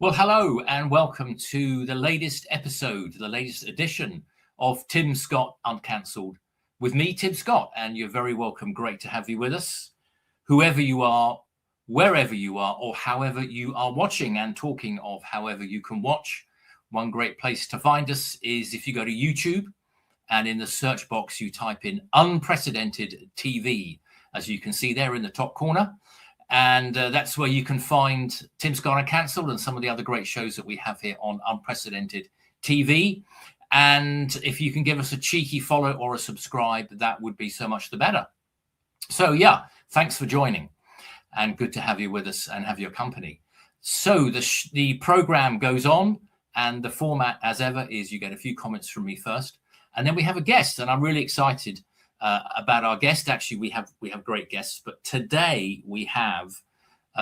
Well, hello and welcome to the latest episode, the latest edition of Tim Scott Uncancelled with me, Tim Scott, and you're very welcome. Great to have you with us, whoever you are, wherever you are, or however you are watching. And talking of however you can watch, one great place to find us is if you go to YouTube and in the search box, you type in Unprecedented TV, as you can see there in the top corner. And that's where you can find Tim Scott Uncancelled and some of the other great shows that we have here on Unprecedented TV. And if you can give us a cheeky follow or a subscribe, that would be so much the better. So, yeah, thanks for joining and good to have you with us and have your company. So the program goes on, and the format, as ever, is you get a few comments from me first, and then we have a guest, and I'm really excited about our guest. Actually, we have great guests, but today we have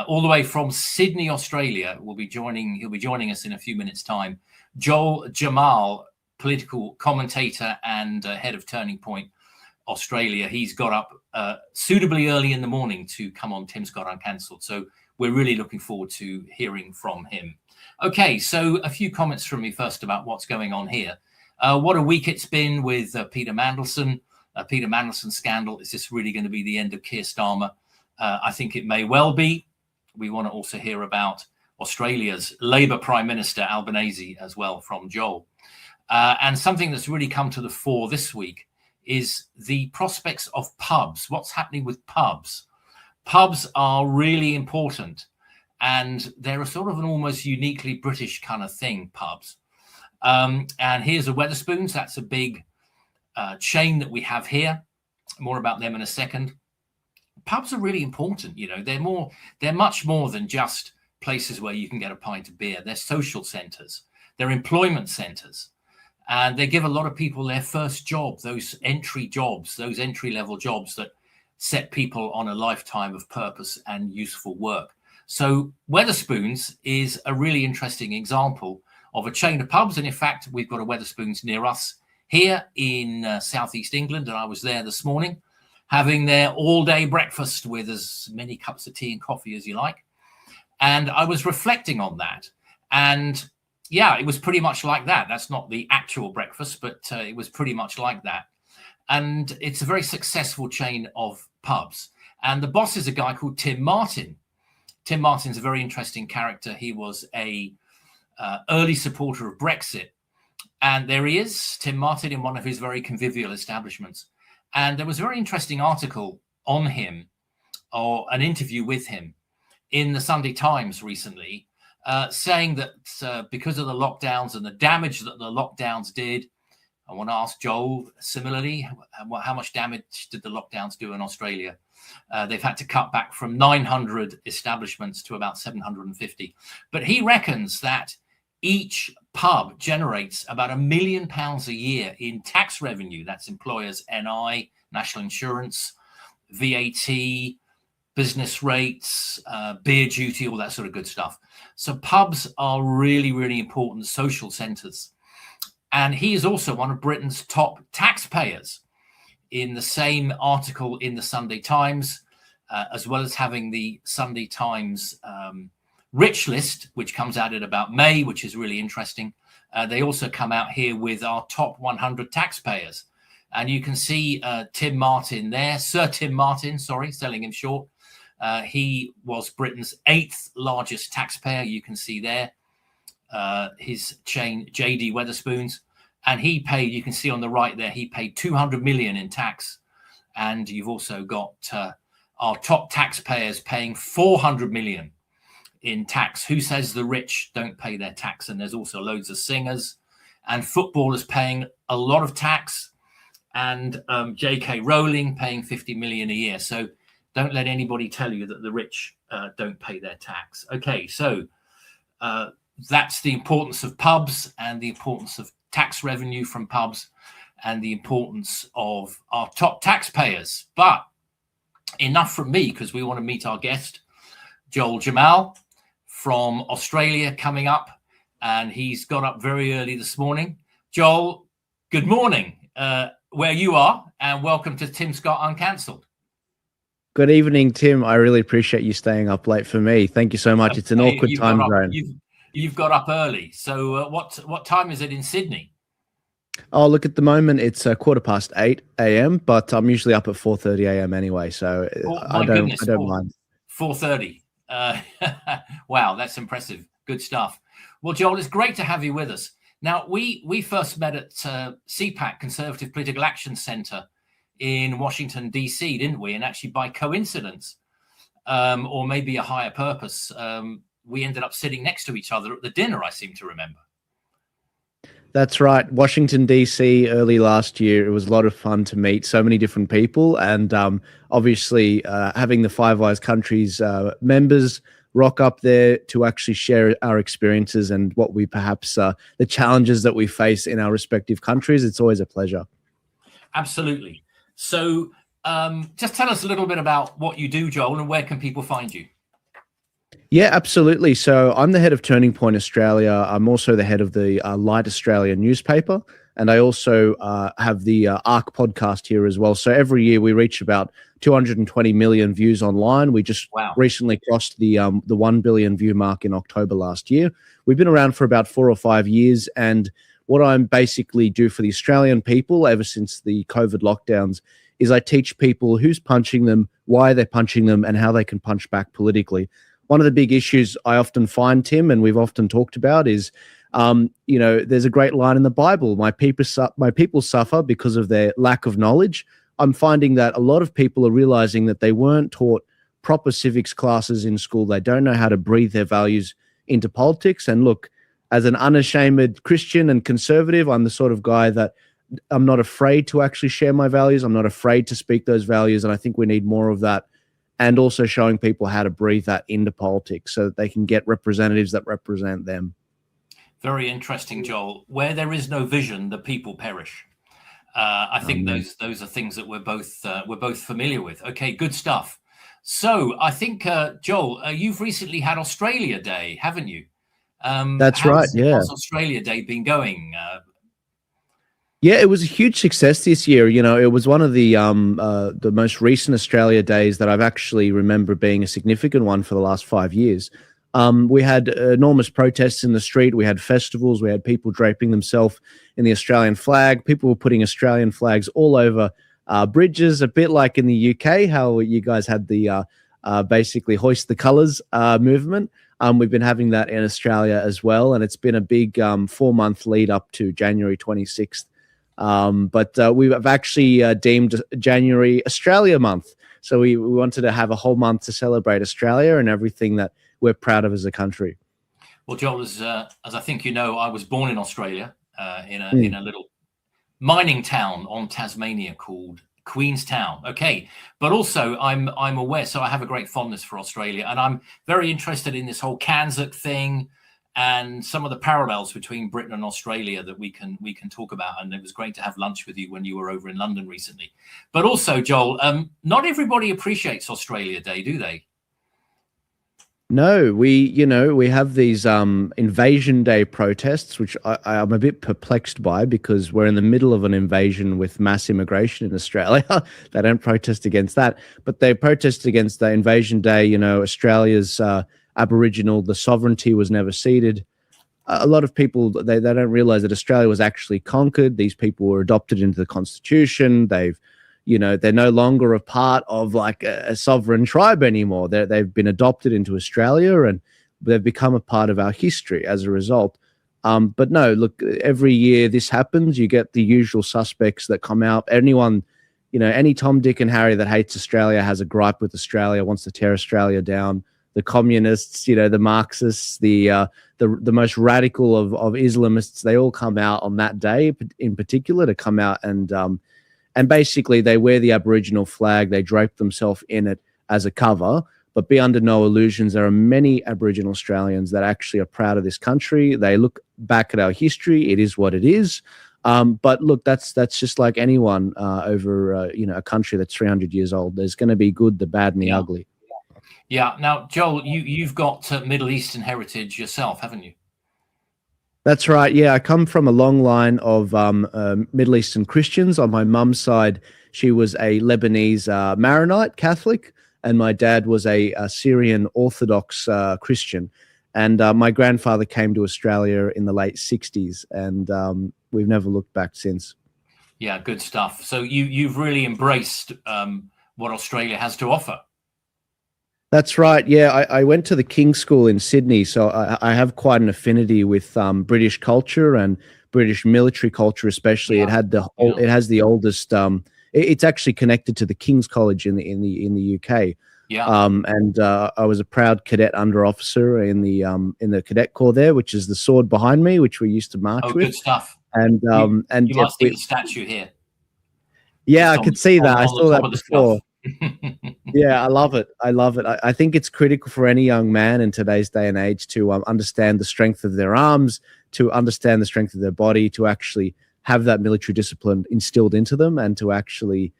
all the way from Sydney, Australia. He'll be joining us in a few minutes' time. Jammal, political commentator and head of Turning Point Australia. He's got up suitably early in the morning to come on Tim Scott Uncancelled. So we're really looking forward to hearing from him. Okay, so a few comments from me first about what's going on here. What a week it's been with Peter Mandelson. Peter Mandelson scandal. Is this really going to be the end of Keir Starmer? I think it may well be. We want to also hear about Australia's Labour Prime Minister Albanese as well from Joel. And something that's really come to the fore this week is the prospects of pubs. What's happening with pubs? Pubs are really important, and they're a sort of an almost uniquely British kind of thing, pubs. And here's a Wetherspoons. That's a big chain that we have here. More about them in a second. Pubs are really important. You know, they're much more than just places where you can get a pint of beer. They're social centers, they're employment centers, and they give a lot of people their first job, those entry level jobs that set people on a lifetime of purpose and useful work. So Wetherspoons is a really interesting example of a chain of pubs, and in fact we've got a Wetherspoons near us here in southeast England, and I was there this morning having their all-day breakfast with as many cups of tea and coffee as you like. And I was reflecting on that. And yeah, it was pretty much like that. That's not the actual breakfast, but it was pretty much like that. And it's a very successful chain of pubs. And the boss is a guy called Tim Martin. Tim Martin's a very interesting character. He was a early supporter of Brexit. And there he is, Tim Martin, in one of his very convivial establishments. And there was a very interesting article on him, or an interview with him, in the Sunday Times recently, saying that because of the lockdowns and the damage that the lockdowns did, I want to ask Joel similarly, how much damage did the lockdowns do in Australia? They've had to cut back from 900 establishments to about 750. But he reckons that each pub generates about £1 million a year in tax revenue. That's employers' NI, national insurance, VAT, business rates, beer duty, all that sort of good stuff. So pubs are really, really important social centres. And he is also one of Britain's top taxpayers. In the same article in the Sunday Times, as well as having the Sunday Times Rich List, which comes out in about May, which is really interesting. They also come out here with our top 100 taxpayers. And you can see Tim Martin there, Sir Tim Martin, sorry, selling him short. He was Britain's 8th largest taxpayer. You can see there his chain, JD Wetherspoons. And he paid, you can see on the right there, he paid 200 million in tax. And you've also got our top taxpayers paying 400 million in tax. Who says the rich don't pay their tax? And there's also loads of singers and footballers paying a lot of tax, and J.K. Rowling paying 50 million a year. So don't let anybody tell you that the rich don't pay their tax. Okay, so that's the importance of pubs and the importance of tax revenue from pubs and the importance of our top taxpayers. But enough from me, because we want to meet our guest, Joel Jammal from Australia, coming up, and he's got up very early this morning. Joel, good morning where you are, and welcome to Tim Scott Uncancelled. Good evening, Tim. I really appreciate you staying up late for me. Thank you so much. It's an awkward time zone. You've got up early. So what time is it in Sydney? Oh, look, at the moment it's 8:15 a.m., but I'm usually up at 4:30 a.m. anyway, so My goodness, I don't mind. 4:30. Wow, that's impressive. Good stuff. Well, Joel, it's great to have you with us. Now, we first met at CPAC, Conservative Political Action Center in Washington, D.C., didn't we? And actually, by coincidence, or maybe a higher purpose, we ended up sitting next to each other at the dinner, I seem to remember. That's right. Washington, D.C., early last year. It was a lot of fun to meet so many different people. And obviously, having the Five Eyes countries members rock up there to actually share our experiences and what we perhaps the challenges that we face in our respective countries. It's always a pleasure. Absolutely. So just tell us a little bit about what you do, Joel, and where can people find you? Yeah, absolutely. So I'm the head of Turning Point Australia. I'm also the head of the Light Australia newspaper. And I also have the ARC podcast here as well. So every year we reach about 220 million views online. We just recently crossed the 1 billion view mark in October last year. We've been around for about 4 or 5 years. And what I'm basically do for the Australian people ever since the COVID lockdowns is I teach people who's punching them, why they're punching them, and how they can punch back politically. One of the big issues I often find, Tim, and we've often talked about is, there's a great line in the Bible, my people suffer because of their lack of knowledge. I'm finding that a lot of people are realizing that they weren't taught proper civics classes in school. They don't know how to breathe their values into politics. And look, as an unashamed Christian and conservative, I'm the sort of guy that I'm not afraid to actually share my values. I'm not afraid to speak those values. And I think we need more of that. And also showing people how to breathe that into politics so that they can get representatives that represent them. Very interesting, Joel. Where there is no vision, the people perish. I think those are things that we're both familiar with. Okay, good stuff. So I think, Joel, you've recently had Australia Day, haven't you? That's right. Yeah. How's Australia Day been going? Yeah, it was a huge success this year. You know, it was one of the most recent Australia Days that I've actually remember being a significant one for the last 5 years. We had enormous protests in the street. We had festivals. We had people draping themselves in the Australian flag. People were putting Australian flags all over bridges, a bit like in the UK, how you guys had the basically hoist the colours movement. We've been having that in Australia as well, and it's been a big 4-month lead up to January 26th. But we have actually deemed January Australia Month. So we wanted to have a whole month to celebrate Australia and everything that we're proud of as a country. Well, Joel, as I think you know, I was born in Australia in a little mining town on Tasmania called Queenstown. Okay, but also I'm aware, so I have a great fondness for Australia, and I'm very interested in this whole Cairns thing and some of the parallels between Britain and Australia that we can talk about. And it was great to have lunch with you when you were over in London recently. But also, Joel, not everybody appreciates Australia Day, do they? No, we have these Invasion Day protests, which I'm a bit perplexed by because we're in the middle of an invasion with mass immigration in Australia. They don't protest against that, but they protest against the Invasion Day. You know, Australia's Aboriginal, the sovereignty was never ceded. A lot of people, they don't realize that Australia was actually conquered. These people were adopted into the Constitution. They're no longer a part of like a sovereign tribe anymore. They've been adopted into Australia and they've become a part of our history as a result. But no, look, every year this happens. You get the usual suspects that come out. Anyone, any Tom, Dick and Harry that hates Australia has a gripe with Australia, wants to tear Australia down. The communists, the Marxists, the most radical of Islamists, they all come out on that day in particular to come out and basically they wear the Aboriginal flag, they drape themselves in it as a cover, but be under no illusions. There are many Aboriginal Australians that actually are proud of this country. They look back at our history. It is what it is. But look, that's just like anyone over a country that's 300 years old. There's going to be good, the bad, and the ugly. Yeah. Now, Joel, you've got Middle Eastern heritage yourself, haven't you? That's right. Yeah, I come from a long line of Middle Eastern Christians. On my mum's side, she was a Lebanese Maronite Catholic, and my dad was a Syrian Orthodox Christian. And my grandfather came to Australia in the late 60s, and we've never looked back since. Yeah, good stuff. So you've really embraced what Australia has to offer. That's right. Yeah, I went to the King's School in Sydney, so I have quite an affinity with British culture and British military culture, especially. Yeah. It has the oldest. It's actually connected to the King's College in the UK. Yeah. And I was a proud cadet under officer in the cadet corps there, which is the sword behind me, which we used to march with. Good stuff. And you might see the statue here. Yeah, I could see that. I saw that before. Yeah, I love it. I think it's critical for any young man in today's day and age to understand the strength of their arms, to understand the strength of their body, to actually have that military discipline instilled into them, and to actually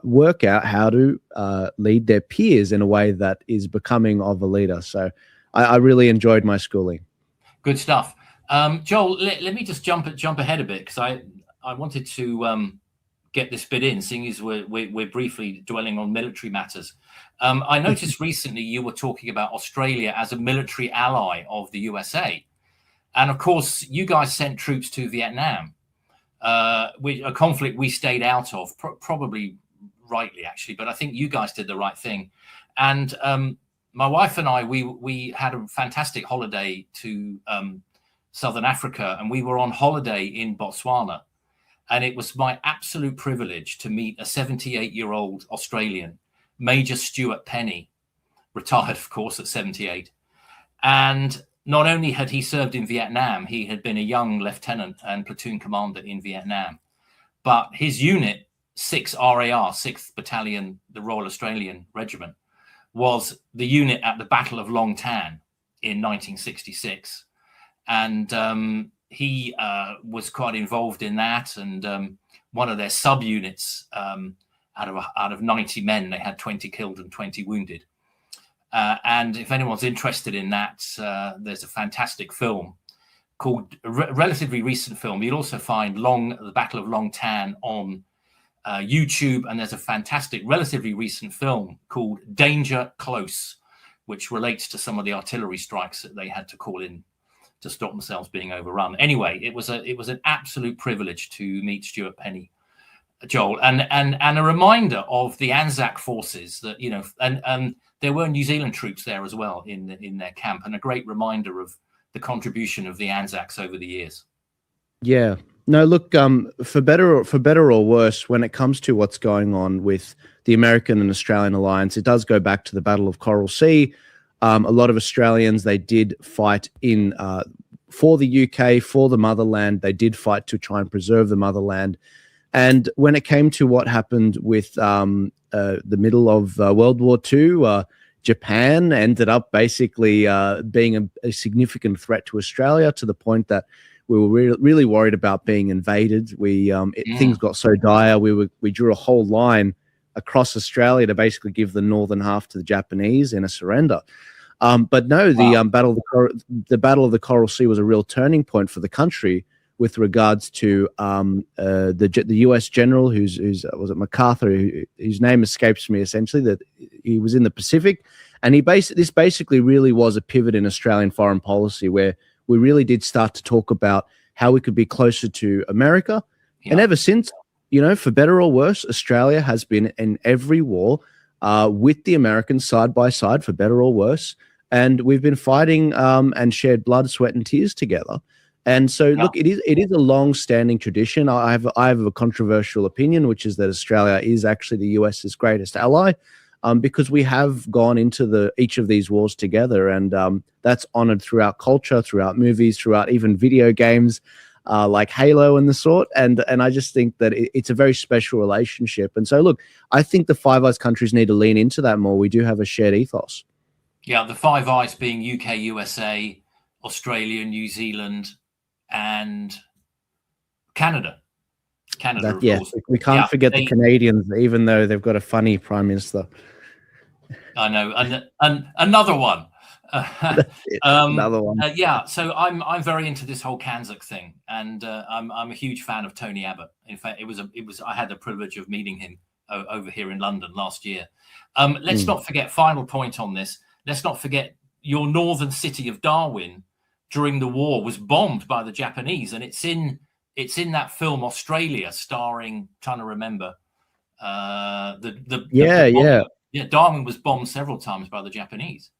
work out how to lead their peers in a way that is becoming of a leader. So I really enjoyed my schooling. Good stuff. Joel, let me just jump ahead a bit, because I wanted to get this bit in, seeing as we're briefly dwelling on military matters. I noticed recently you were talking about Australia as a military ally of the USA. And of course, you guys sent troops to Vietnam, a conflict we stayed out of, probably rightly, actually, but I think you guys did the right thing. And my wife and I, we had a fantastic holiday to Southern Africa, and we were on holiday in Botswana. And it was my absolute privilege to meet a 78-year-old Australian, Major Stuart Penny, retired, of course, at 78. And not only had he served in Vietnam, he had been a young lieutenant and platoon commander in Vietnam, but his unit, 6 RAR, 6th Battalion, the Royal Australian Regiment, was the unit at the Battle of Long Tan in 1966. And he was quite involved in that, and one of their subunits, out of 90 men, they had 20 killed and 20 wounded. And if anyone's interested in that, there's a fantastic film called, relatively recent film. You'll also find the Battle of Long Tan on YouTube, and there's a fantastic, relatively recent film called Danger Close, which relates to some of the artillery strikes that they had to call in to stop themselves being overrun. Anyway, it was an absolute privilege to meet Stuart Penny, Joel, and a reminder of the Anzac forces that, you know, and there were New Zealand troops there as well in their camp, and a great reminder of the contribution of the Anzacs over the years. Yeah. No, look, for better or worse, when it comes to what's going on with the American and Australian alliance, it does go back to the Battle of Coral Sea. A lot of Australians, they did fight for the UK, for the motherland. They did fight to try and preserve the motherland. And when it came to what happened with the middle of World War II, Japan ended up basically being a significant threat to Australia, to the point that we were really worried about being invaded. Things got so dire, we drew a whole line across Australia to basically give the northern half to the Japanese in a surrender. But no, the Battle of the Coral Sea was a real turning point for the country with regards to the U.S. general, who's was it MacArthur, whose name escapes me, essentially, that he was in the Pacific, and this basically really was a pivot in Australian foreign policy, where we really did start to talk about how we could be closer to America. Yeah. And ever since, you know, for better or worse, Australia has been in every war with the Americans side by side, for better or worse. And we've been fighting and shared blood, sweat, and tears together. And so, look, it is a long-standing tradition. I have a controversial opinion, which is that Australia is actually the US's greatest ally, because we have gone into each of these wars together, and that's honored throughout culture, throughout movies, throughout even video games like Halo and the sort. And I just think that it's a very special relationship. And so, look, I think the Five Eyes countries need to lean into that more. We do have a shared ethos. Yeah, the Five Eyes being UK, USA, Australia, New Zealand, and Canada. Of course. We can't forget the Canadians, even though they've got a funny prime minister. I know, and another one. Another one. So I'm very into this whole Kanzuk thing, and I'm a huge fan of Tony Abbott. In fact, I had the privilege of meeting him over here in London last year. Let's not forget, final point on this. Let's not forget your northern city of Darwin during the war was bombed by the Japanese, and it's in that film Australia, starring, trying to remember, Darwin was bombed several times by the Japanese.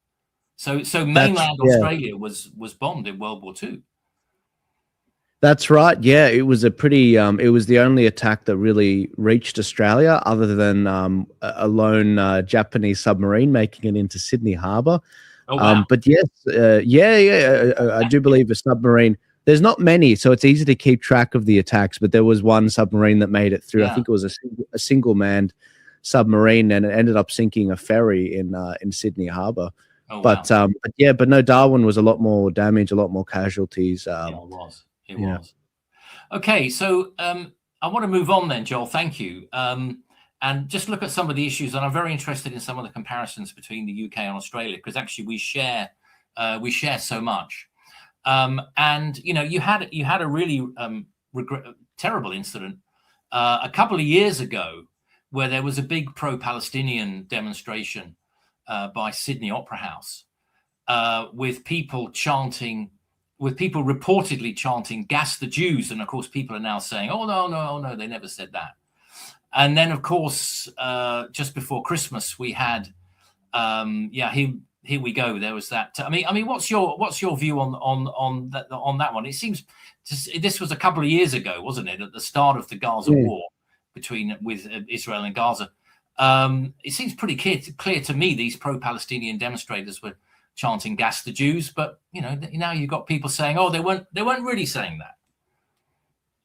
So mainland Australia was bombed in World War II. That's right. Yeah, it was a pretty. It was the only attack that really reached Australia, other than a lone Japanese submarine making it into Sydney Harbour. Oh, wow. But yes, I do believe a submarine. There's not many, so it's easy to keep track of the attacks. But there was one submarine that made it through. Yeah. I think it was a single manned submarine, and it ended up sinking a ferry in Sydney Harbour. Oh, but wow. but no, Darwin was a lot more damage, a lot more casualties. Yeah, it was. It was. Okay, so I want to move on then, Joel. Thank you. And just look at some of the issues, and I'm very interested in some of the comparisons between the UK and Australia, because actually we share so much. And you had a really terrible incident a couple of years ago, where there was a big pro-Palestinian demonstration by Sydney Opera House with people reportedly chanting "Gas the Jews," and of course people are now saying, "Oh no, they never said that." And then, of course, just before Christmas, we had, here we go. There was that. I mean, what's your view on that one? It seems this was a couple of years ago, wasn't it? At the start of the Gaza war with Israel and Gaza. It seems pretty clear to me these pro-Palestinian demonstrators were chanting "Gas the Jews," but now you've got people saying, "Oh, they weren't really saying that."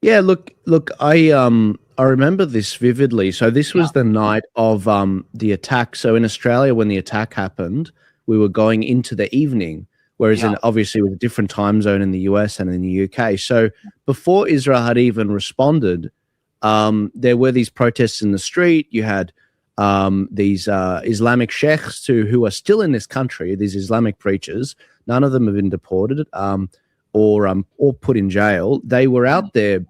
Yeah, look, I remember this vividly. So this was the night of the attack. So in Australia, when the attack happened, we were going into the evening, whereas obviously with a different time zone in the US and in the UK. So before Israel had even responded, there were these protests in the street. You had these Islamic sheikhs who are still in this country, these Islamic preachers. None of them have been deported or put in jail. They were out there,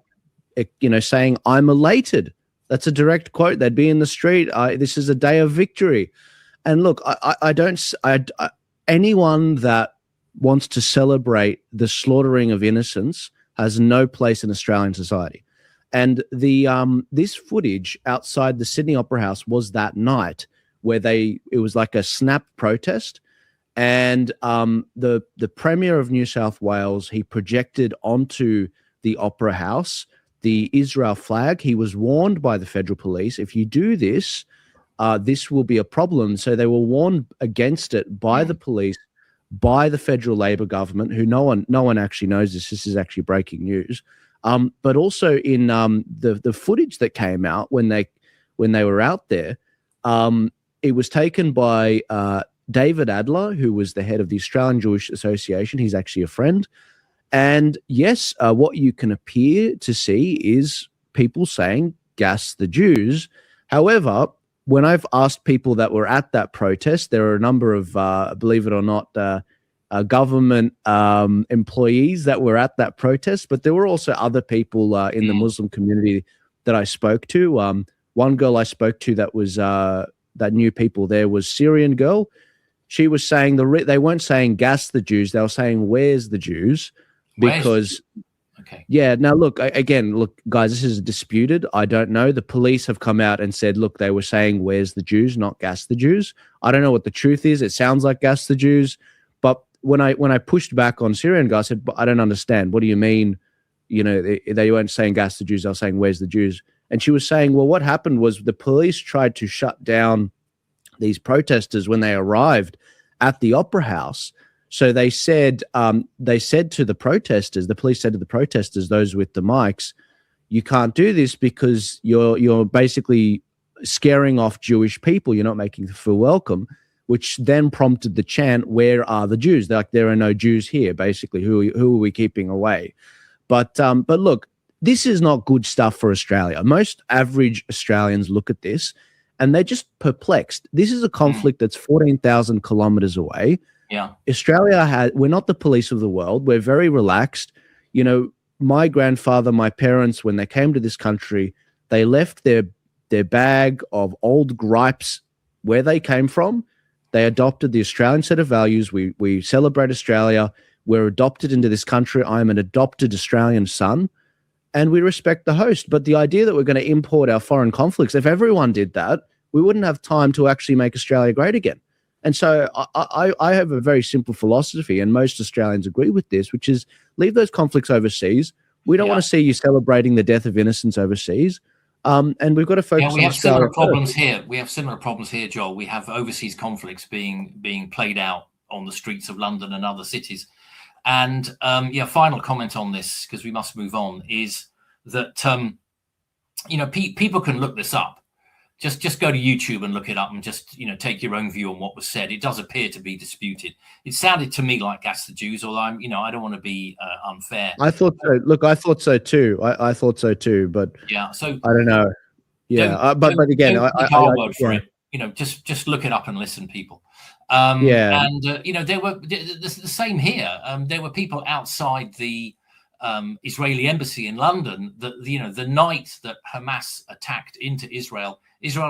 saying, "I'm elated." That's a direct quote. They'd be in the street. This is a day of victory. And look, anyone that wants to celebrate the slaughtering of innocents has no place in Australian society. And this footage outside the Sydney Opera House was that night where it was like a snap protest. And the Premier of New South Wales, he projected onto the Opera House the Israel flag. He was warned by the federal police, if you do this, this will be a problem. So they were warned against it by the police, by the federal Labor government, who no one actually knows this. This is actually breaking news. But also in the footage that came out when they were out there, it was taken by David Adler, who was the head of the Australian Jewish Association. He's actually a friend. And yes, what you can appear to see is people saying "Gas the Jews." However, when I've asked people that were at that protest, there are a number of, believe it or not, government employees that were at that protest, but there were also other people in the Muslim community that I spoke to. One girl I spoke to that knew people there was Syrian girl. She was saying they weren't saying "Gas the Jews," they were saying "Where's the Jews?" Because now look, guys, this is disputed. I don't know. The police have come out and said, look, they were saying "Where's the Jews?" not "Gas the Jews." I don't know what the truth is. It sounds like "Gas the Jews," but when I pushed back on Syrian guy, I said, but I don't understand. What do you mean? They weren't saying "Gas the Jews." They were saying "Where's the Jews?" And she was saying, well, what happened was the police tried to shut down these protesters when they arrived at the Opera House. So they said to the protesters, the police said to the protesters, those with the mics, "You can't do this because you're basically scaring off Jewish people. You're not making them feel welcome," which then prompted the chant, "Where are the Jews?" They're like, there are no Jews here, basically. Who are we keeping away? But look, this is not good stuff for Australia. Most average Australians look at this and they're just perplexed. This is a conflict that's 14,000 kilometers away. Yeah. We're not the police of the world. We're very relaxed. My grandfather, my parents, when they came to this country, they left their bag of old gripes where they came from. They adopted the Australian set of values. We celebrate Australia. We're adopted into this country. I'm an adopted Australian son, and we respect the host. But the idea that we're going to import our foreign conflicts, if everyone did that, we wouldn't have time to actually make Australia great again. And so I have a very simple philosophy, and most Australians agree with this, which is leave those conflicts overseas. We don't want to see you celebrating the death of innocents overseas. And we've got to focus on Australia. We have similar problems here, Joel. We have overseas conflicts being played out on the streets of London and other cities. And final comment on this, because we must move on, is that people can look this up. Just go to YouTube and look it up, and just take your own view on what was said. It does appear to be disputed. It sounded to me like that's the Jews, although I don't want to be unfair. I thought so. Look, I thought so too. I thought so too, but so I don't know. Yeah, but again, our word for it. Just look it up and listen, people. And there were the same here. There were people outside the Israeli embassy in London that the night that Hamas attacked into Israel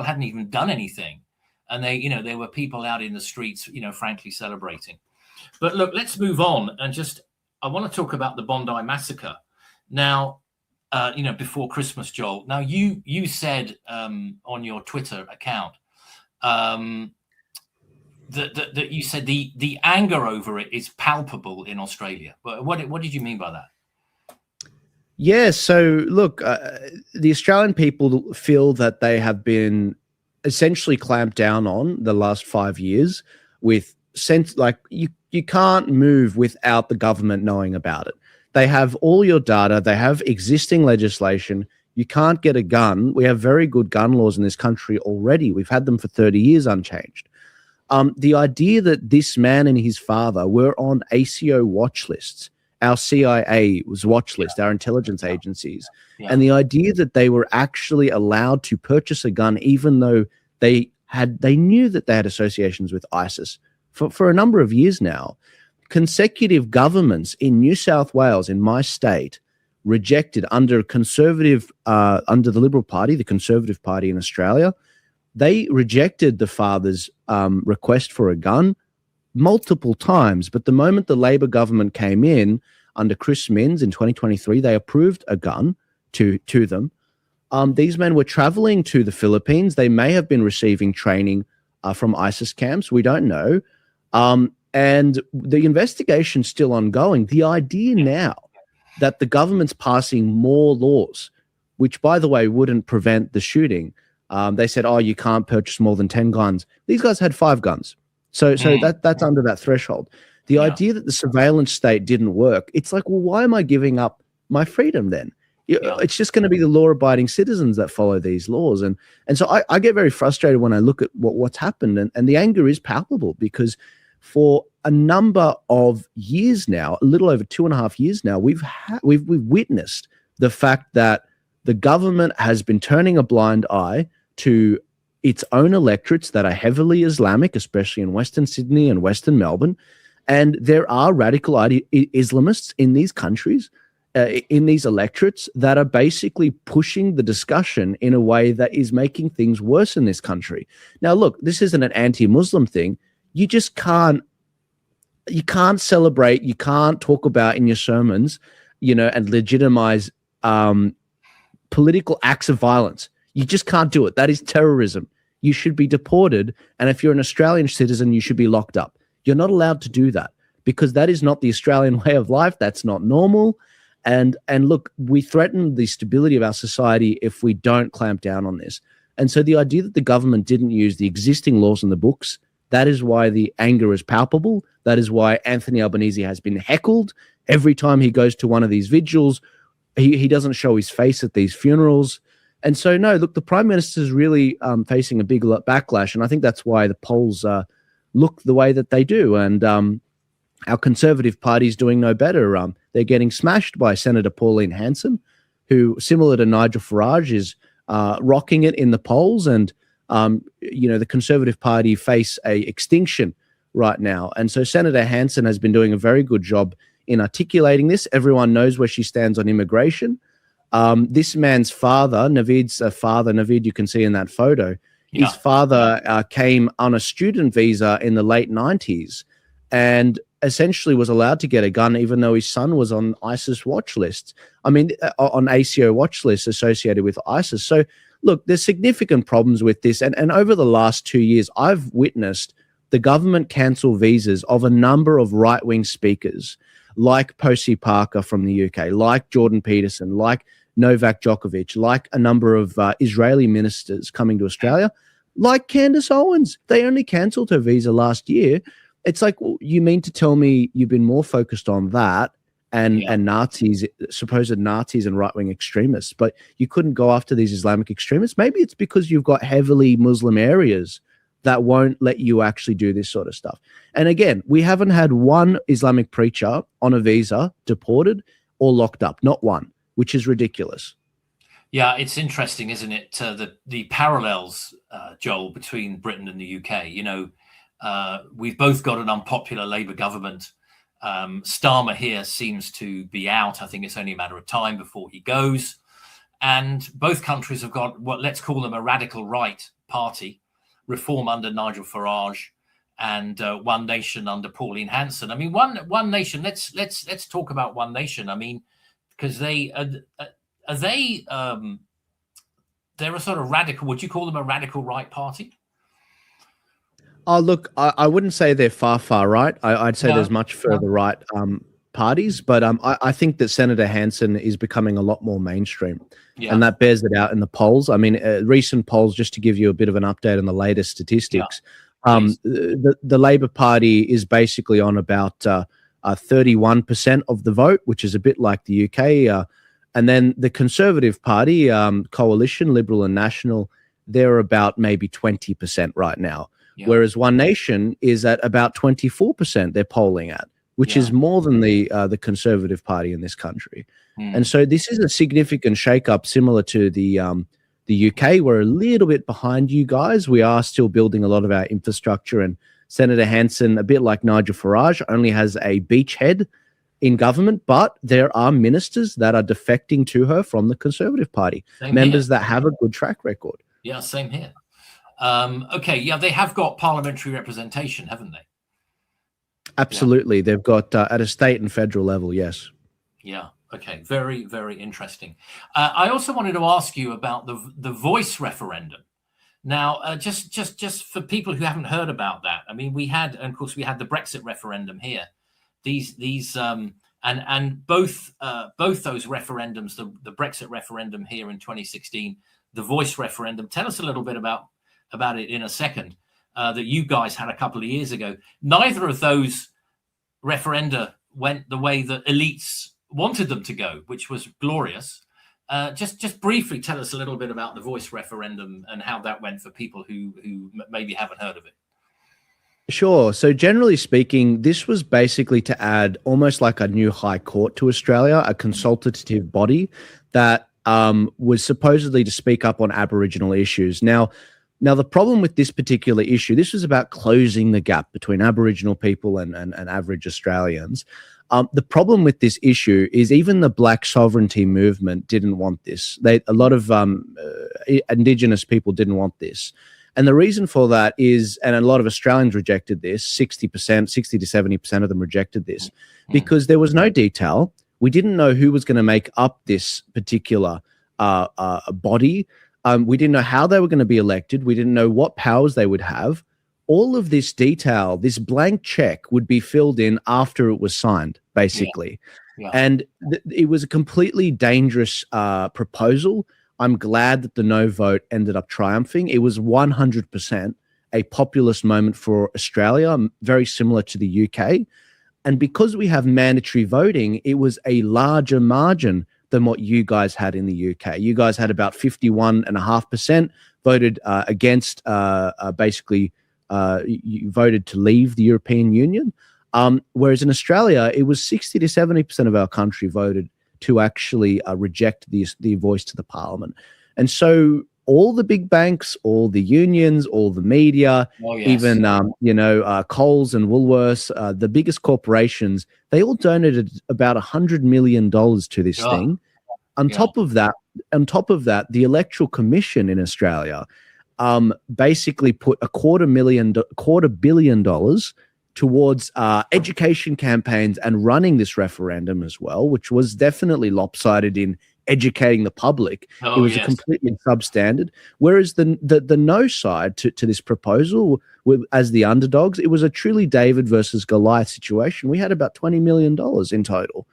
hadn't even done anything, and there were people out in the streets, frankly celebrating. But look, let's move on, and I want to talk about the Bondi massacre now. Before Christmas, Joel. Now you said on your Twitter account that you said the anger over it is palpable in Australia. What did you mean by that? Yeah, so look, the Australian people feel that they have been essentially clamped down on the last 5 years with you can't move without the government knowing about it. They have all your data. They have existing legislation. You can't get a gun. We have very good gun laws in this country already. We've had them for 30 years unchanged. The idea that this man and his father were on ACO watch lists, our CIA was watch list, our intelligence agencies, and the idea that they were actually allowed to purchase a gun, even though they knew that they had associations with ISIS for a number of years now. Consecutive governments in New South Wales, in my state, rejected under the Liberal Party, the Conservative Party in Australia. They rejected the father's request for a gun multiple times. But the moment the Labor government came in under Chris Minns in 2023, they approved a gun to them. These men were traveling to the Philippines. They may have been receiving training from ISIS camps. We don't know. And the investigation's still ongoing. The idea now that the government's passing more laws, which, by the way, wouldn't prevent the shooting. They said, you can't purchase more than 10 guns. These guys had 5 guns. So that's under that threshold. The idea that the surveillance state didn't work, it's like, well, why am I giving up my freedom then? It's just going to be the law-abiding citizens that follow these laws. And so I get very frustrated when I look at what's happened. And the anger is palpable because for a number of years now, a little over 2.5 years now, we've witnessed the fact that the government has been turning a blind eye to its own electorates that are heavily Islamic, especially in Western Sydney and Western Melbourne. And there are radical Islamists in these countries, in these electorates, that are basically pushing the discussion in a way that is making things worse in this country. Now, look, this isn't an anti-Muslim thing. You just can't celebrate, you can't talk about in your sermons, and legitimize political acts of violence. You just can't do it. That is terrorism. You should be deported. And if you're an Australian citizen, you should be locked up. You're not allowed to do that because that is not the Australian way of life. That's not normal. And look, we threaten the stability of our society if we don't clamp down on this. And so the idea that the government didn't use the existing laws in the books, that is why the anger is palpable. That is why Anthony Albanese has been heckled every time he goes to one of these vigils. He doesn't show his face at these funerals. And so, no, look, the Prime Minister is really facing a big backlash. And I think that's why the polls look the way that they do. And our Conservative Party is doing no better. They're getting smashed by Senator Pauline Hanson, who, similar to Nigel Farage, is rocking it in the polls. And, the Conservative Party face a extinction right now. And so Senator Hanson has been doing a very good job in articulating this. Everyone knows where she stands on immigration. This man's father, Naveed, you can see in that photo, His father came on a student visa in the late 90s and essentially was allowed to get a gun even though his son was on ISIS watch lists. I mean, on ACO watch lists associated with ISIS. So, look, there's significant problems with this. And over the last 2 years, I've witnessed the government cancel visas of a number of right-wing speakers like Posey Parker from the UK, like Jordan Peterson, like Novak Djokovic, like a number of Israeli ministers coming to Australia, like Candace Owens. They only cancelled her visa last year. It's like, well, you mean to tell me you've been more focused on that and Nazis, supposed Nazis and right-wing extremists, but you couldn't go after these Islamic extremists? Maybe it's because you've got heavily Muslim areas that won't let you actually do this sort of stuff. And again, we haven't had one Islamic preacher on a visa deported or locked up, not one, which is ridiculous. Yeah, it's interesting, isn't it? The parallels, Joel, between Britain and the UK. You know, we've both got an unpopular Labour government. Starmer here seems to be out. I think it's only a matter of time before he goes. And both countries have got what, let's call them, a radical right party, Reform under Nigel Farage, and One Nation under Pauline Hanson. I mean, One Nation. Let's talk about One Nation. I mean, because they're a sort of radical. Would you call them a radical right party? Oh, look, I wouldn't say they're far right. I'd say there's much further right parties, but I think that Senator Hanson is becoming a lot more mainstream, and that bears it out in the polls. I mean, recent polls, just to give you a bit of an update on the latest statistics, the Labour Party is basically on about 31% of the vote, which is a bit like the UK, and then the Conservative Party, Coalition, Liberal and National, they're about maybe 20% right now. Whereas One Nation is at about 24% they're polling at, which is more than the Conservative Party in this country. And so this is a significant shakeup, similar to the UK. We're a little bit behind you guys. We are still building a lot of our infrastructure, and Senator Hanson, a bit like Nigel Farage, only has a beachhead in government, but there are ministers that are defecting to her from the Conservative Party, members that have a good track record. Yeah, same here. Okay, they have got parliamentary representation, haven't they? Absolutely. They've got at a state and federal level, yes. Yeah, okay. Very, very interesting. I also wanted to ask you about the voice referendum. Now, just for people who haven't heard about that, I mean, we had the Brexit referendum here. These and both those referendums, the Brexit referendum here in 2016, the voice referendum. Tell us a little bit about it in a second, that you guys had a couple of years ago. Neither of those referenda went the way that elites wanted them to go, which was glorious. Just briefly tell us a little bit about the voice referendum and how that went for people who maybe haven't heard of it. Sure. So generally speaking, this was basically to add almost like a new high court to Australia, a consultative body that was supposedly to speak up on Aboriginal issues. Now, the problem with this particular issue, this was about closing the gap between Aboriginal people and average Australians. The problem with this issue is even the Black sovereignty movement didn't want this. A lot of Indigenous people didn't want this. And the reason for that is, and a lot of Australians rejected this, 60 to 70% of them rejected this, because there was no detail. We didn't know who was going to make up this particular body. We didn't know how they were going to be elected. We didn't know what powers they would have. All of this detail, this blank check, would be filled in after it was signed, basically. And it was a completely dangerous proposal. I'm glad that the no vote ended up triumphing. It was 100% a populist moment for Australia, very similar to the UK. And because we have mandatory voting, it was a larger margin than what you guys had in the UK. You guys had about 51.5% voted against, basically, you voted to leave the European Union. Whereas in Australia, it was 60 to 70% of our country voted to actually reject the voice to the parliament. And so all the big banks, all the unions, all the media, even, Coles and Woolworths, the biggest corporations, they all donated about $100 million to this thing. On top of that, the Electoral Commission in Australia, basically put $250 million towards education campaigns and running this referendum as well, which was definitely lopsided in educating the public. It was a completely substandard. Whereas the no side to this proposal, as the underdogs, it was a truly David versus Goliath situation. We had about $20 million in total.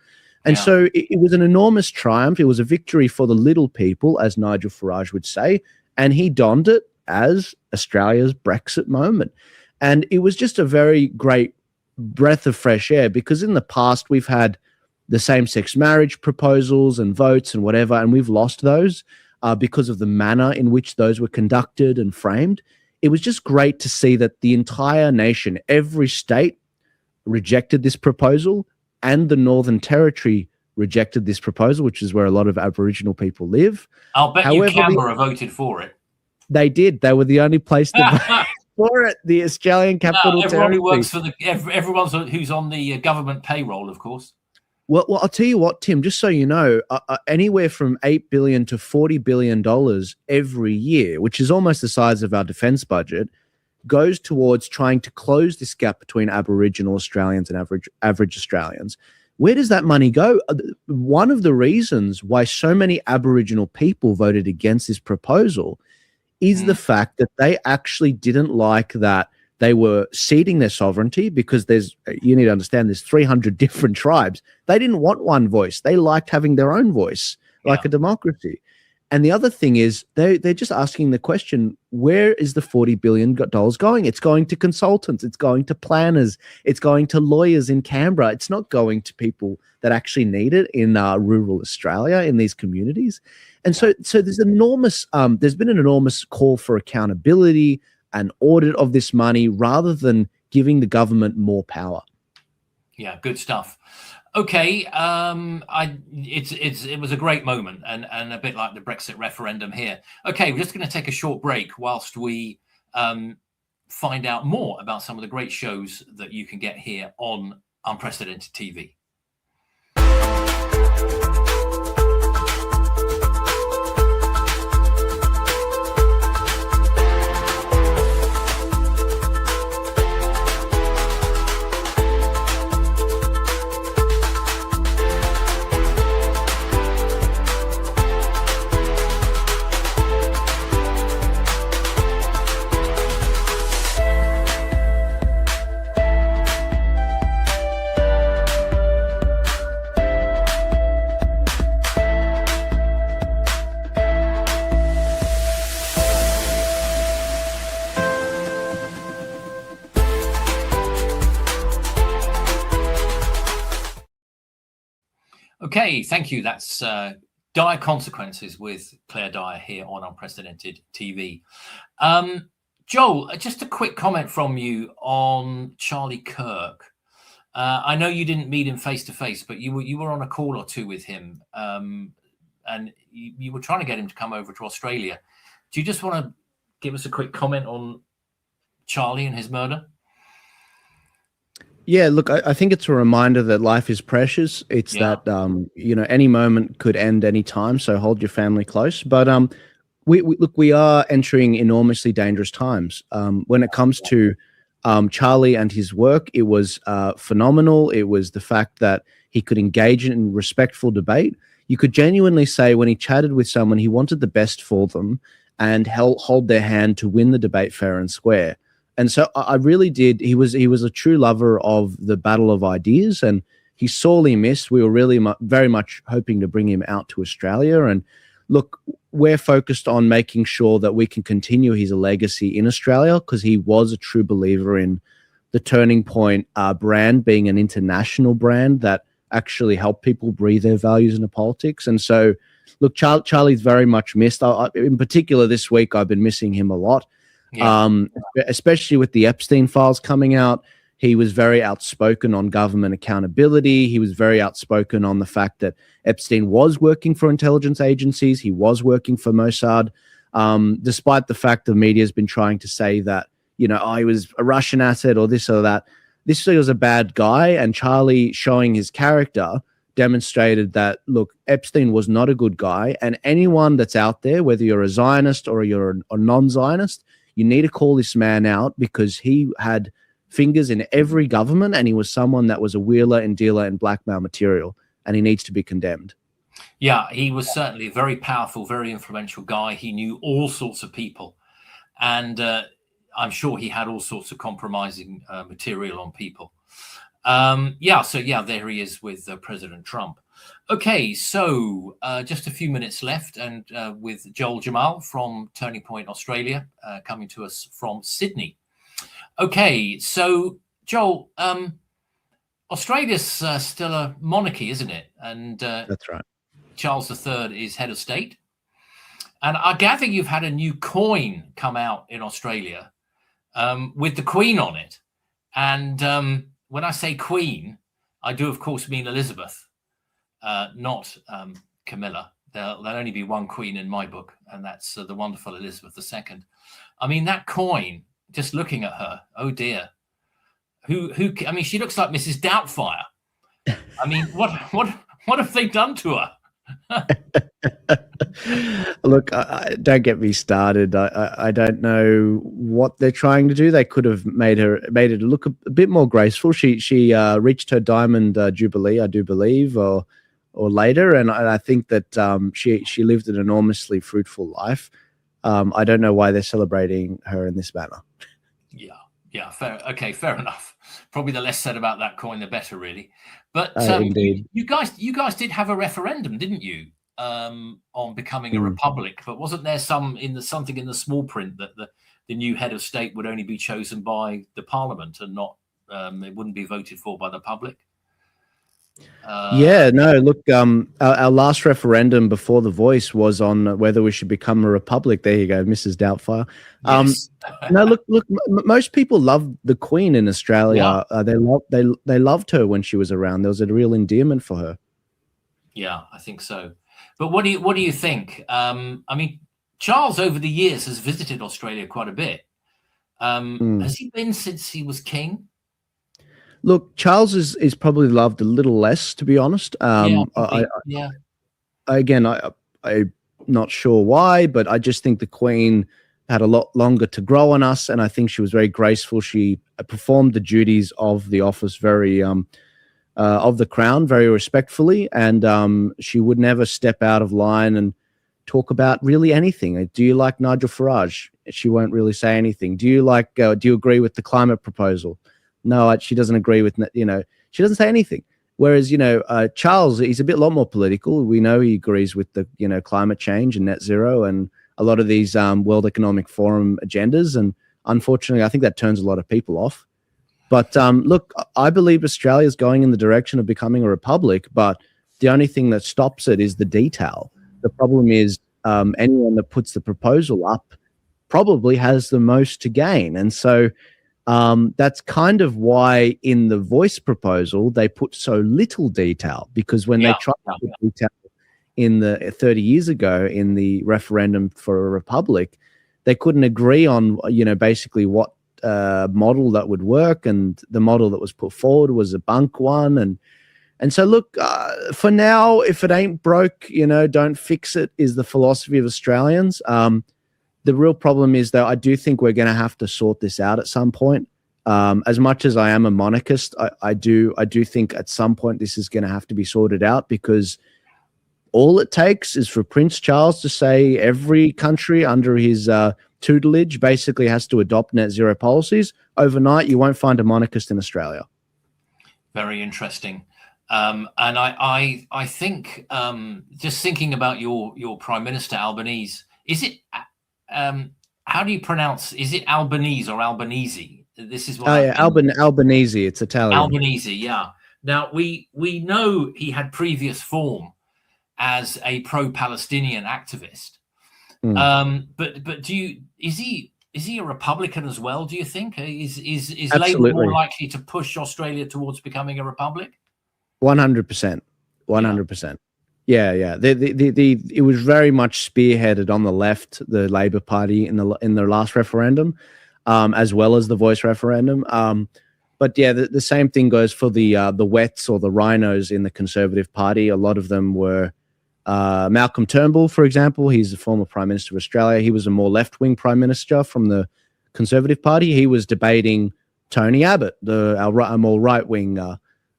And so it was an enormous triumph. It was a victory for the little people, as Nigel Farage would say, and he donned it as Australia's Brexit moment. And it was just a very great breath of fresh air, because in the past we've had the same-sex marriage proposals and votes and whatever, and we've lost those because of the manner in which those were conducted and framed. It was just great to see that the entire nation, every state, rejected this proposal, and the Northern Territory rejected this proposal, which is where a lot of Aboriginal people live. I'll bet you Canberra voted for it. They did. They were the only place to vote for it, the Australian Capital Territory. Everyone who's on the government payroll, of course. Well, I'll tell you what, Tim, just so you know, anywhere from $8 billion to $40 billion every year, which is almost the size of our defense budget, goes towards trying to close this gap between Aboriginal Australians and average Australians. Where does that money go? One of the reasons why so many Aboriginal people voted against this proposal is the fact that they actually didn't like that they were ceding their sovereignty, because you need to understand, there's 300 different tribes. They didn't want one voice. They liked having their own voice, like a democracy. And the other thing is they're just asking the question, where is the $40 billion going? It's going to consultants. It's going to planners. It's going to lawyers in Canberra. It's not going to people that actually need it in rural Australia, in these communities. And so there's been an enormous call for accountability and audit of this money, rather than giving the government more power. Yeah, good stuff. Okay, it was a great moment, and a bit like the Brexit referendum here. Okay, we're just going to take a short break whilst we find out more about some of the great shows that you can get here on Unprecedented TV. Okay, thank you. That's Dire Consequences with Claire Dyer here on Unprecedented TV. Joel, just a quick comment from you on Charlie Kirk. I know you didn't meet him face to face, but you were on a call or two with him, and you were trying to get him to come over to Australia. Do you just want to give us a quick comment on Charlie and his murder? Yeah, look, I think it's a reminder that life is precious. It's that, any moment could end any time. So hold your family close. But we are entering enormously dangerous times. When it comes to Charlie and his work, it was phenomenal. It was the fact that he could engage in respectful debate. You could genuinely say when he chatted with someone, he wanted the best for them and hold their hand to win the debate fair and square. And so I really did. He was a true lover of the battle of ideas, and he's sorely missed. We were really very much hoping to bring him out to Australia. And look, we're focused on making sure that we can continue his legacy in Australia, because he was a true believer in the Turning Point brand being an international brand that actually helped people breathe their values into politics. And so, look, Charlie's very much missed. In particular, this week, I've been missing him a lot. Yeah. Especially with the Epstein files coming out. He was very outspoken on government accountability. He was very outspoken on the fact that Epstein was working for intelligence agencies. He was working for Mossad, despite the fact the media has been trying to say that, he was a Russian asset or this or that. This was a bad guy, and Charlie, showing his character, demonstrated that, look, Epstein was not a good guy. And anyone that's out there, whether you're a Zionist or you're a non-Zionist, you need to call this man out, because he had fingers in every government, and he was someone that was a wheeler and dealer in blackmail material, and he needs to be condemned. Yeah, he was certainly a very powerful, very influential guy. He knew all sorts of people, and I'm sure he had all sorts of compromising material on people. There he is with President Trump. Okay, so just a few minutes left, and with Joel Jammal from Turning Point Australia, coming to us from Sydney. Okay, so Joel, Australia's still a monarchy, isn't it? And that's right. Charles III is head of state. And I gather you've had a new coin come out in Australia with the Queen on it. And when I say Queen, I do, of course, mean Elizabeth, not Camilla. There'll only be one Queen in my book, and that's the wonderful Elizabeth II. I mean, that coin, just looking at her, oh dear. I mean, she looks like Mrs. Doubtfire. I mean, what have they done to her? Look, don't get me started. I don't know what they're trying to do. They could have made it look a bit more graceful. She reached her diamond jubilee, I do believe, or later, and I think that she lived an enormously fruitful life. I don't know why they're celebrating her in this manner. Yeah, fair. Okay, fair enough. Probably the less said about that coin, the better, really. But indeed, you guys did have a referendum, didn't you, on becoming a republic? But wasn't there something in the small print that the new head of state would only be chosen by the parliament and not it wouldn't be voted for by the public? Look, our last referendum before The Voice was on whether we should become a republic. There you go, Mrs. Doubtfire. Yes. No, look, most people love the Queen in Australia. Yeah. They loved her when she was around. There was a real endearment for her. Yeah, I think so. But what do you think? I mean, Charles over the years has visited Australia quite a bit. Has he been since he was king? Look, Charles is probably loved a little less, to be honest. I'm not sure why, but I just think the Queen had a lot longer to grow on us, and I think she was very graceful. She performed the duties of the office very of the crown very respectfully, and she would never step out of line and talk about really anything. Do you like Nigel Farage? She won't really say anything. Do you agree with the climate proposal? No, she doesn't agree with, she doesn't say anything. Whereas, Charles, he's a lot more political. We know he agrees with the, climate change and net zero and a lot of these World Economic Forum agendas. And unfortunately, I think that turns a lot of people off. But look, I believe Australia is going in the direction of becoming a republic, but the only thing that stops it is the detail. The problem is anyone that puts the proposal up probably has the most to gain. And so that's kind of why in the Voice proposal, they put so little detail, because when they tried to put detail in the 30 years ago in the referendum for a republic, they couldn't agree on, basically what model that would work. And the model that was put forward was a bunk one. And so, look, for now, if it ain't broke, don't fix it is the philosophy of Australians. The real problem is, though, I do think we're going to have to sort this out at some point. As much as I am a monarchist, I do think at some point this is going to have to be sorted out, because all it takes is for Prince Charles to say every country under his tutelage basically has to adopt net zero policies. Overnight, you won't find a monarchist in Australia. Very interesting. And I think just thinking about your Prime Minister Albanese, is it? How do you pronounce? Is it Albanese or Albanese? This is what. Albanese. It's Italian. Albanese, yeah. Now we know he had previous form as a pro-Palestinian activist, but is he a Republican as well? Do you think is Labour more likely to push Australia towards becoming a republic? 100%, 100%. Yeah. It was very much spearheaded on the left, the Labour Party in the last referendum, as well as the Voice referendum. But yeah, the same thing goes for the Wets or the Rhinos in the Conservative Party. A lot of them were Malcolm Turnbull, for example. He's the former Prime Minister of Australia. He was a more left-wing Prime Minister from the Conservative Party. He was debating Tony Abbott, a more right-wing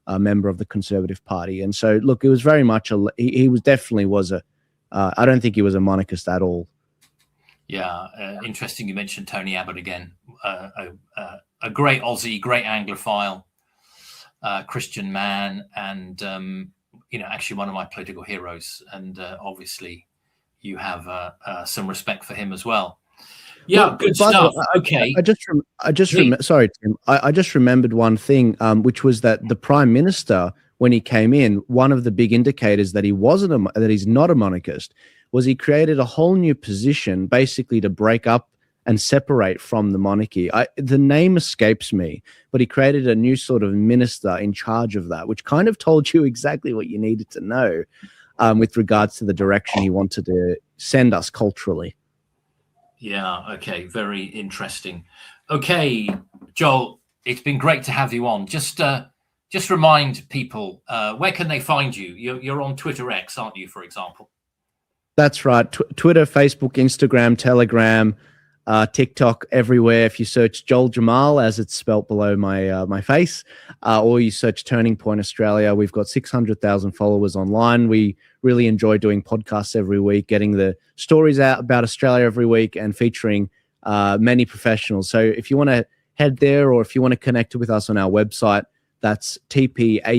member of the Conservative Party. And so, look, it was very much he was definitely was a. I don't think he was a monarchist at all. Yeah, interesting. You mentioned Tony Abbott again. A great Aussie, great Anglophile, Christian man, and actually one of my political heroes. And obviously, you have some respect for him as well. Yeah, well, good stuff. Okay, Sorry, Tim. I just remembered one thing, which was that the Prime Minister, when he came in, one of the big indicators that he's not a monarchist was he created a whole new position, basically to break up and separate from the monarchy. The name escapes me, but he created a new sort of minister in charge of that, which kind of told you exactly what you needed to know with regards to the direction he wanted to send us culturally. Yeah, okay, very interesting. Okay, Joel, it's been great to have you on. Just remind people, where can they find you? You're on Twitter X, aren't you, for example? That's right. Twitter, Facebook, Instagram, Telegram, TikTok, everywhere. If you search Joel Jammal, as it's spelt below my face, or you search Turning Point Australia, we've got 600,000 followers online. We really enjoy doing podcasts every week, getting the stories out about Australia every week and featuring many professionals. So if you want to head there, or if you want to connect with us on our website, that's tpaust.com.au.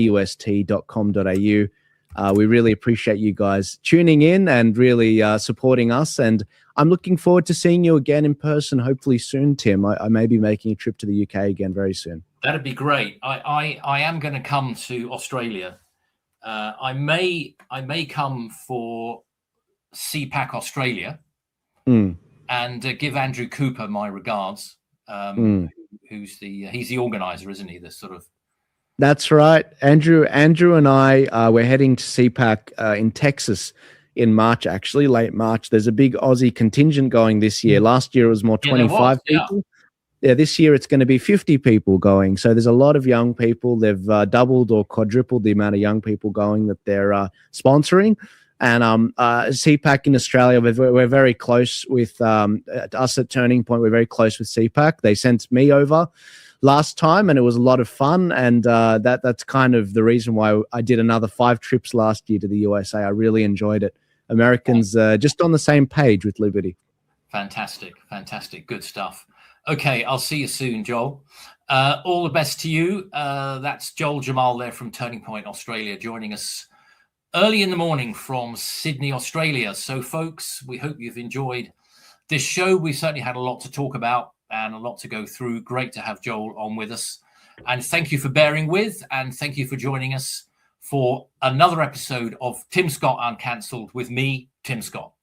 We really appreciate you guys tuning in and really supporting us. And I'm looking forward to seeing you again in person, hopefully soon, Tim. I may be making a trip to the UK again very soon. That'd be great. I am going to come to Australia. I may come for CPAC Australia and give Andrew Cooper my regards. He's the organizer, isn't he? The sort of. That's right. Andrew and I, we're heading to CPAC in Texas in March, actually, late March. There's a big Aussie contingent going this year. Last year it was more 25 people. Yeah, this year it's going to be 50 people going. So there's a lot of young people. They've doubled or quadrupled the amount of young people going that they're sponsoring. And CPAC in Australia, we're very close with us at Turning Point. We're very close with CPAC. They sent me over last time, and it was a lot of fun. And that's kind of the reason why I did another 5 trips last year to the USA. I really enjoyed it. Americans just on the same page with liberty. Fantastic. Good stuff. Okay, I'll see you soon, Joel. All the best to you. That's Joel Jammal there from Turning Point Australia, joining us early in the morning from Sydney, Australia. So, folks, we hope you've enjoyed this show. We certainly had a lot to talk about and a lot to go through. Great to have Joel on with us. And thank you for bearing with, and thank you for joining us for another episode of Tim Scott Uncancelled with me, Tim Scott.